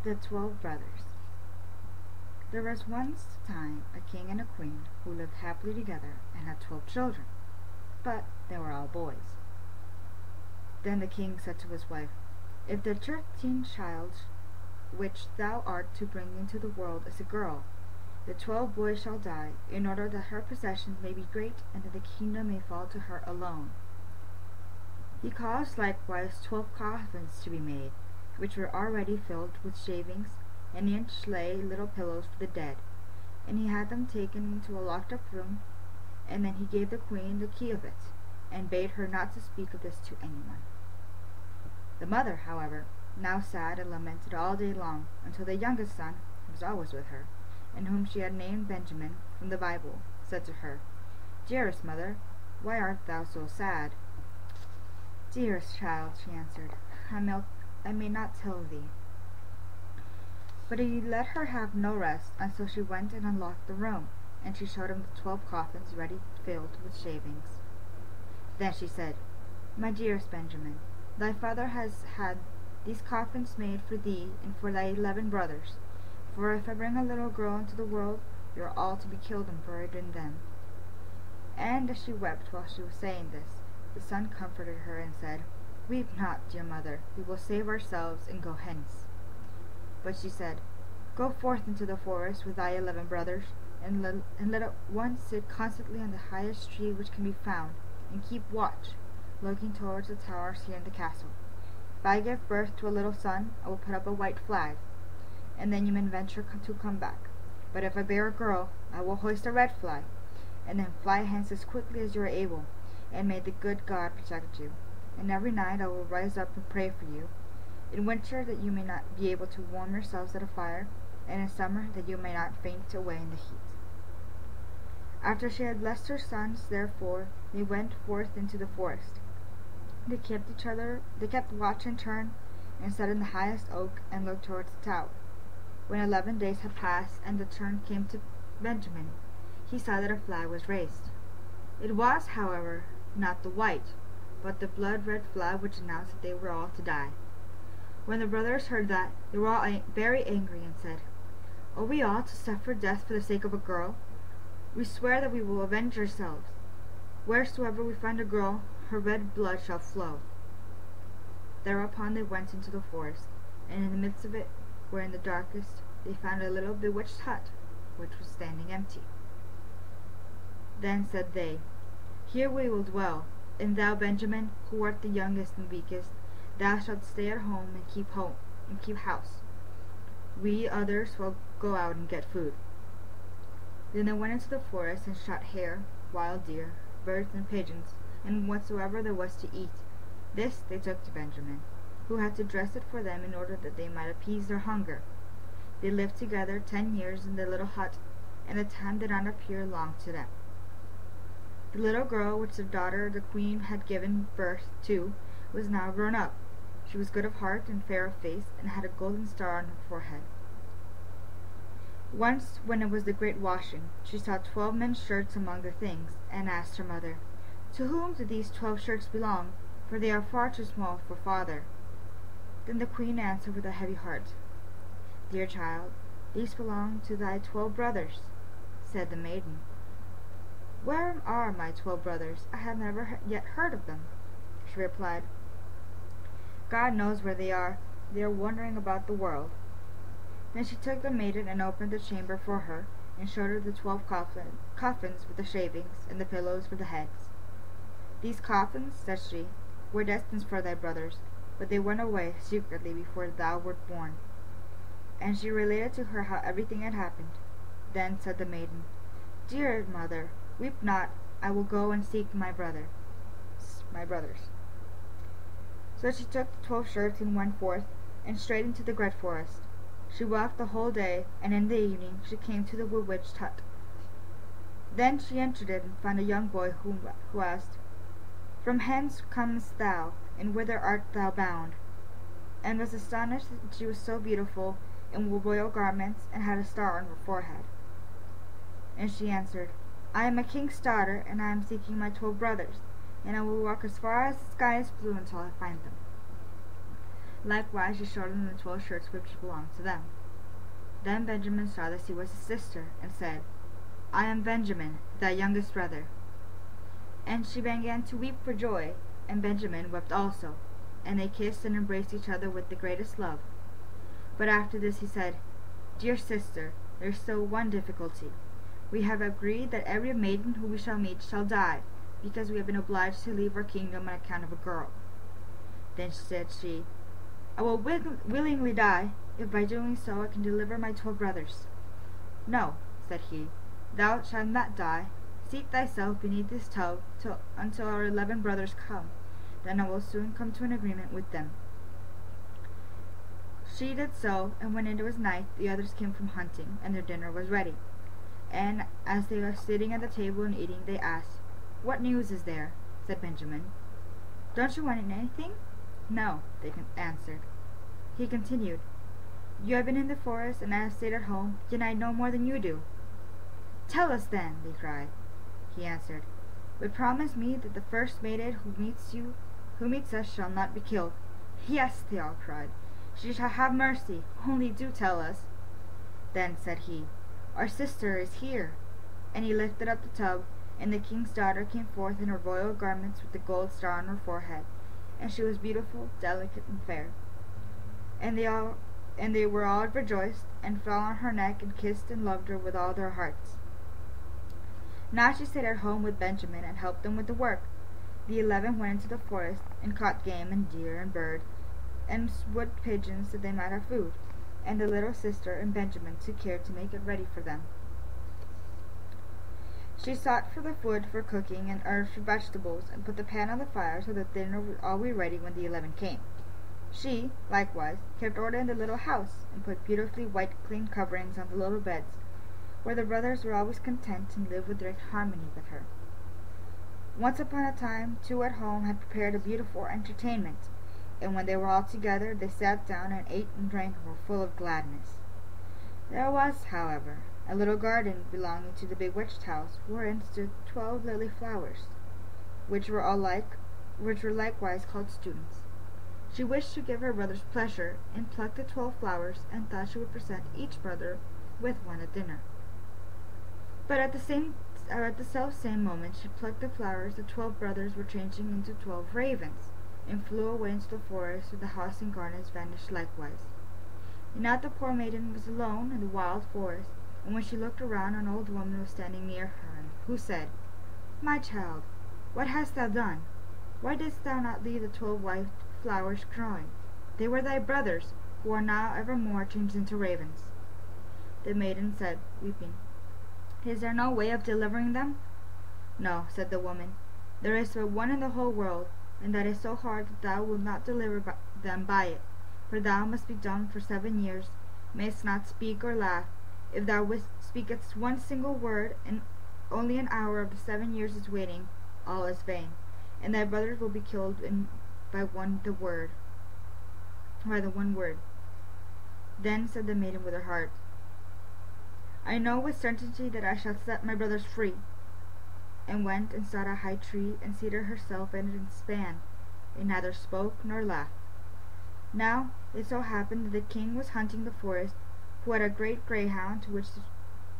The 12 Brothers. There was once a time a king and a queen who lived happily together and had 12 children, but they were all boys. Then the king said to his wife, "If the 13th child which thou art to bring into the world is a girl, the 12 boys shall die, in order that her possessions may be great, and that the kingdom may fall to her alone." He caused likewise 12 coffins to be made, which were already filled with shavings, and in each lay little pillows for the dead. And he had them taken into a locked-up room, and then he gave the queen the key of it, and bade her not to speak of this to anyone. The mother, however, now sat and lamented all day long, until the youngest son, who was always with her, and whom she had named Benjamin from the Bible, said to her, "Dearest mother, why art thou so sad?" "Dearest child," she answered, I may not tell thee." But he let her have no rest until she went and unlocked the room, and she showed him the 12 coffins ready filled with shavings. Then she said, "My dearest Benjamin, thy father has had these coffins made for thee and for thy 11 brothers, for if I bring a little girl into the world, you are all to be killed and buried in them." And as she wept while she was saying this, the son comforted her and said, "Weep not, dear mother, we will save ourselves and go hence." But she said, "Go forth into the forest with thy 11 brothers, and let one sit constantly on the highest tree which can be found, and keep watch, looking towards the towers here in the castle. If I give birth to a little son, I will put up a white flag, and then you may venture to come back. But if I bear a girl, I will hoist a red flag, and then fly hence as quickly as you are able, and may the good God protect you. And every night I will rise up and pray for you, in winter that you may not be able to warm yourselves at a fire, and in summer that you may not faint away in the heat." After she had blessed her sons, therefore, they went forth into the forest. They kept watch in turn, and sat in the highest oak, and looked towards the tower. When 11 days had passed, and the turn came to Benjamin, he saw that a flag was raised. It was, however, not the white, but the blood-red flag which announced that they were all to die. When the brothers heard that, they were all very angry, and said, "Are we all to suffer death for the sake of a girl? We swear that we will avenge ourselves. Wheresoever we find a girl, her red blood shall flow." Thereupon they went into the forest, and in the midst of it, where in the darkest, they found a little bewitched hut, which was standing empty. Then said they, "Here we will dwell, and thou, Benjamin, who art the youngest and weakest, thou shalt stay at home and keep house. We others will go out and get food." Then they went into the forest and shot hare, wild deer, birds, and pigeons, and whatsoever there was to eat. This they took to Benjamin, who had to dress it for them in order that they might appease their hunger. They lived together 10 years in the little hut, and the time did not appear long to them. The little girl which their daughter the queen had given birth to was now grown up. She was good of heart and fair of face, and had a golden star on her forehead. Once, when it was the great washing, she saw 12 men's shirts among the things, and asked her mother, "To whom do these 12 shirts belong? For they are far too small for father." Then the queen answered with a heavy heart, "Dear child, these belong to thy 12 brothers." Said the maiden, "Where are my 12 brothers? I have never yet heard of them." She replied, "God knows where they are wandering about the world." Then she took the maiden and opened the chamber for her, and showed her the 12 coffins with the shavings, and the pillows for the heads. "These coffins," said she, "were destined for thy brothers, but they went away secretly before thou wert born." And she related to her how everything had happened. Then said the maiden, "Dear mother, weep not, I will go and seek my brothers." So she took the 12 shirts and went forth, and straight into the great forest. She walked the whole day, and in the evening she came to the bewitched hut. Then she entered it, and found a young boy who asked, "From whence comest thou, and whither art thou bound?" and was astonished that she was so beautiful, in royal garments, and had a star on her forehead. And she answered, "I am a king's daughter, and I am seeking my 12 brothers, and I will walk as far as the sky is blue until I find them." Likewise she showed him the 12 shirts which belonged to them. Then Benjamin saw that she was his sister, and said, I am Benjamin, thy youngest brother. And she began to weep for joy, and Benjamin wept also, and they kissed and embraced each other with the greatest love. But after this he said, Dear sister, there is still one difficulty. We have agreed that every maiden who we shall meet shall die, because we have been obliged to leave our kingdom on account of a girl. Then said she, I will willingly die, if by doing so I can deliver my 12 brothers. No, said he, thou shalt not die. Seat thyself beneath this tub until our 11 brothers come. Then I will soon come to an agreement with them. She did so, and when it was night, the others came from hunting, and their dinner was ready. And as they were sitting at the table and eating, they asked, What news is there? Said Benjamin. Don't you want anything? No, they answered. He continued, You have been in the forest, and I have stayed at home, yet I know more than you do. Tell us then, they cried. He answered, But promise me that the first maiden who meets us shall not be killed. Yes, they all cried. She shall have mercy, only do tell us. Then said he, Our sister is here. And he lifted up the tub, and the king's daughter came forth in her royal garments with the gold star on her forehead, and she was beautiful, delicate, and fair. And they were all rejoiced, and fell on her neck, and kissed and loved her with all their hearts. Now she stayed at home with Benjamin, and helped them with the work. The 11 went into the forest, and caught game, and deer, and bird, and wood pigeons, that they might have food. And the little sister and Benjamin took care to make it ready for them. She sought for the wood for cooking, and herbs for vegetables, and put the pan on the fire, so that dinner would all be ready when the 11 came. She, likewise, kept order in the little house, and put beautifully white clean coverings on the little beds, where the brothers were always content, and lived with great harmony with her. Once upon a time, 2 at home had prepared a beautiful entertainment, and when they were all together, they sat down and ate and drank and were full of gladness. There was, however, a little garden belonging to the bewitched house, wherein stood 12 lily flowers, which were likewise called students. She wished to give her brothers pleasure, and plucked the 12 flowers, and thought she would present each brother with one at dinner. But at the self-same moment she plucked the flowers, the 12 brothers were changing into 12 ravens, and flew away into the forest, where the house and gardens vanished likewise. And now the poor maiden was alone in the wild forest, and when she looked around, an old woman was standing near her, who said, My child, what hast thou done? Why didst thou not leave the 12 white flowers growing? They were thy brothers, who are now evermore changed into ravens. The maiden said, weeping, Is there no way of delivering them? No, said the woman, there is but one in the whole world, and that is so hard that thou wilt not deliver them by it. For thou must be dumb for 7 years, mayst not speak or laugh. If thou speakest one single word, and only an hour of the 7 years is waiting, all is vain, and thy brothers will be killed by the one word. Then said the maiden with her heart, I know with certainty that I shall set my brothers free, and went and sought a high tree, and seated herself in it and span, and neither spoke nor laughed. Now it so happened that the king was hunting the forest, who had a great greyhound,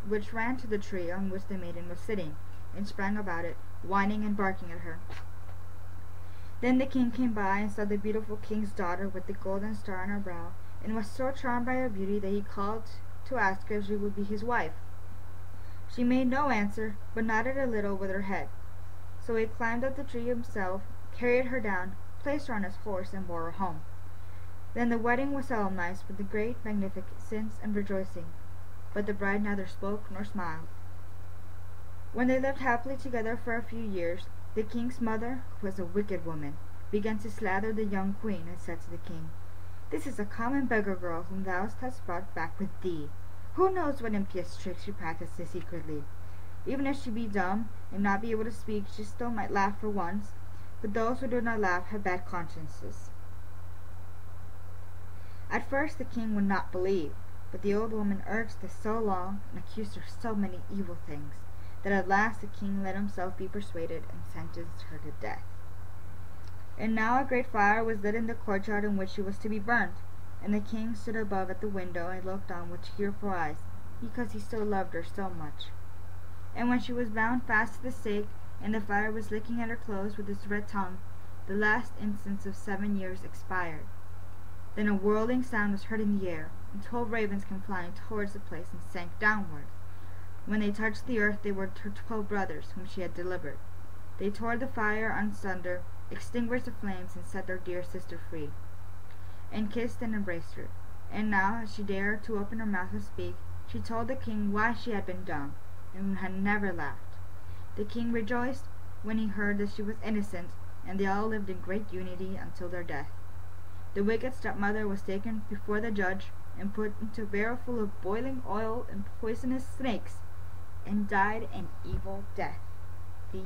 which ran to the tree on which the maiden was sitting, and sprang about it, whining and barking at her. Then the king came by, and saw the beautiful king's daughter with the golden star on her brow, and was so charmed by her beauty that he called to ask her if she would be his wife. She made no answer, but nodded a little with her head. So he climbed up the tree himself, carried her down, placed her on his horse, and bore her home. Then the wedding was solemnized with great magnificence and rejoicing, but the bride neither spoke nor smiled. When they lived happily together for a few years, the king's mother, who was a wicked woman, began to slather the young queen, and said to the king, This is a common beggar girl whom thou hast brought back with thee. Who knows what impious tricks she practices secretly? Even if she be dumb, and not be able to speak, she still might laugh for once, but those who do not laugh have bad consciences. At first the king would not believe, but the old woman urged this so long, and accused her so many evil things, that at last the king let himself be persuaded, and sentenced her to death. And now a great fire was lit in the courtyard in which she was to be burnt, and the king stood above at the window and looked on with tearful eyes, because he still loved her so much. And when she was bound fast to the stake, and the fire was licking at her clothes with its red tongue, the last instants of 7 years expired. Then a whirling sound was heard in the air, and 12 ravens came flying towards the place and sank downward. When they touched the earth, they were her 12 brothers, whom she had delivered. They tore the fire asunder, extinguished the flames, and set their dear sister free, and kissed and embraced her. And now, as she dared to open her mouth to speak, she told the king why she had been dumb, and had never laughed. The king rejoiced when he heard that she was innocent, and they all lived in great unity until their death. The wicked stepmother was taken before the judge, and put into a barrel full of boiling oil and poisonous snakes, and died an evil death. The